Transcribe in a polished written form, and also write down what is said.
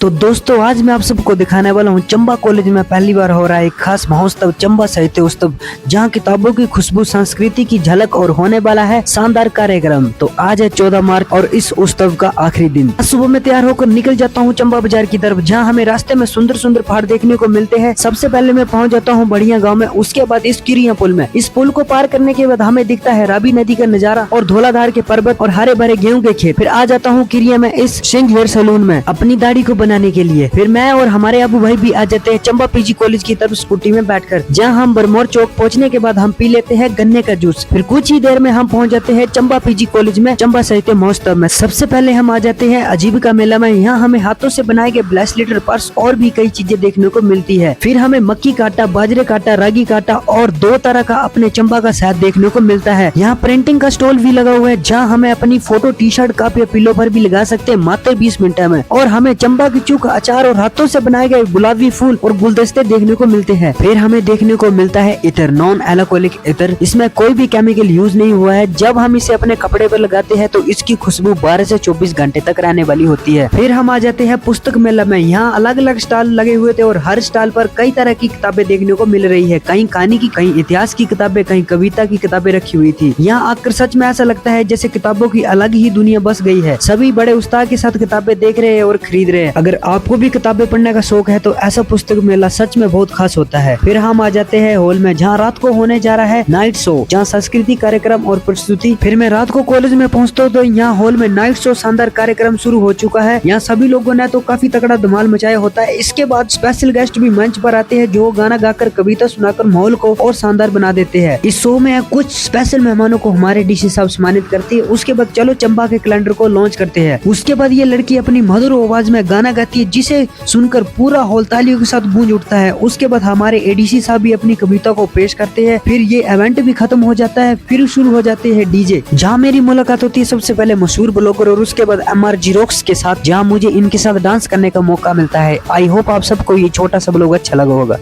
तो दोस्तों आज मैं आप सबको दिखाने वाला हूँ चंबा कॉलेज में पहली बार हो रहा है एक खास महोत्सव चंबा साहित्य उत्सव, जहाँ किताबों की खुशबू संस्कृति की झलक और होने वाला है शानदार कार्यक्रम। तो आज है 14 मार्च और इस उत्सव का आखिरी दिन। सुबह में तैयार होकर निकल जाता हूँ चंबा बाजार की तरफ, जहाँ हमें रास्ते में सुंदर सुंदर पहाड़ देखने को मिलते हैं। सबसे पहले मैं पहुँच जाता हूँ बढ़िया गाँव में, उसके बाद इस किरिया पुल में। इस पुल को पार करने के बाद हमें दिखता है रावी नदी का नजारा और धौलाधार के पर्वत और हरे भरे गेहूं के खेत। फिर आ जाता हूँ किरिया में इस सिंह हेयर सैलून में अपनी दाढ़ी को बनाने के लिए। फिर मैं और हमारे अबू भाई भी आ जाते हैं चंबा पीजी कॉलेज की तरफ स्कूटी में बैठकर, जहां हम बरमोर चौक पहुंचने के बाद हम पी लेते हैं गन्ने का जूस। फिर कुछ ही देर में हम पहुंच जाते हैं चंबा पीजी कॉलेज में चंबा साहित्य महोत्सव में। सबसे पहले हम आ जाते हैं आजीविका मेला में। यहाँ हमें हाथों से बनाए गए ब्रेसलेट, पर्स और भी कई चीजें देखने को मिलती है। फिर हमें मक्की काटा, बाजरे काटा, रागी काटा और 2 तरह का अपने चंबा का शहद देखने को मिलता है। यहाँ प्रिंटिंग का स्टॉल भी लगा हुआ है, जहाँ हमें अपनी फोटो टी शर्ट कप या पिलो पर भी लगा सकते हैं मात्र 20 मिनट में। और हमें चंबा की चूक, अचार और हाथों से बनाए गए गुलाबी फूल और गुलदस्ते देखने को मिलते हैं। फिर हमें देखने को मिलता है इतर, नॉन एल्कोहलिक इतर। इसमें कोई भी केमिकल यूज नहीं हुआ है। जब हम इसे अपने कपड़े पर लगाते हैं तो इसकी खुशबू 12 से 24 घंटे तक रहने वाली होती है। फिर हम आ जाते हैं पुस्तक मेला में। यहाँ अलग अलग स्टॉल लगे हुए थे और हर स्टॉल पर कई तरह की किताबें देखने को मिल रही है। कहीं कहानी की, कहीं इतिहास की किताबें, कहीं कविता की किताबें रखी हुई थी। यहाँ आकर सच में ऐसा लगता है जैसे किताबों की अलग ही दुनिया बस गई है। सभी बड़े उत्साह के साथ किताबें देख रहे हैं और खरीद रहे हैं। अगर आपको भी किताबें पढ़ने का शौक है तो ऐसा पुस्तक मेला सच में बहुत खास होता है। फिर हम आ जाते हैं हॉल में, जहाँ रात को होने जा रहा है नाइट शो, जहाँ सांस्कृतिक कार्यक्रम और प्रस्तुति। फिर मैं रात को कॉलेज में पहुँचता हूँ तो यहाँ हॉल में नाइट शो शानदार कार्यक्रम शुरू हो चुका है। यहाँ सभी लोगों ने तो काफी तगड़ा धमाल मचाया होता है। इसके बाद स्पेशल गेस्ट भी मंच पर आते हैं, जो गाना गाकर, कविता सुनाकर माहौल को और शानदार बना देते हैं। इस शो में कुछ स्पेशल मेहमानों को हमारे डीसी साहब सम्मानित करती है। उसके बाद चलो चंबा के कैलेंडर को लॉन्च करते हैं। उसके बाद ये लड़की अपनी मधुर आवाज में गाना गाती है, जिसे सुनकर पूरा हॉल तालियों के साथ गूंज उठता है। उसके बाद हमारे एडीसी साहब भी अपनी कविता को पेश करते हैं। फिर ये इवेंट भी खत्म हो जाता है। फिर शुरू हो जाते हैं डीजे, जहाँ मेरी मुलाकात होती है सबसे पहले मशहूर ब्लॉगर और उसके बाद MR जीरोक्स के साथ, जहाँ मुझे इनके साथ डांस करने का मौका मिलता है। आई होप आप सबको ये छोटा सा ब्लॉग अच्छा लगा होगा।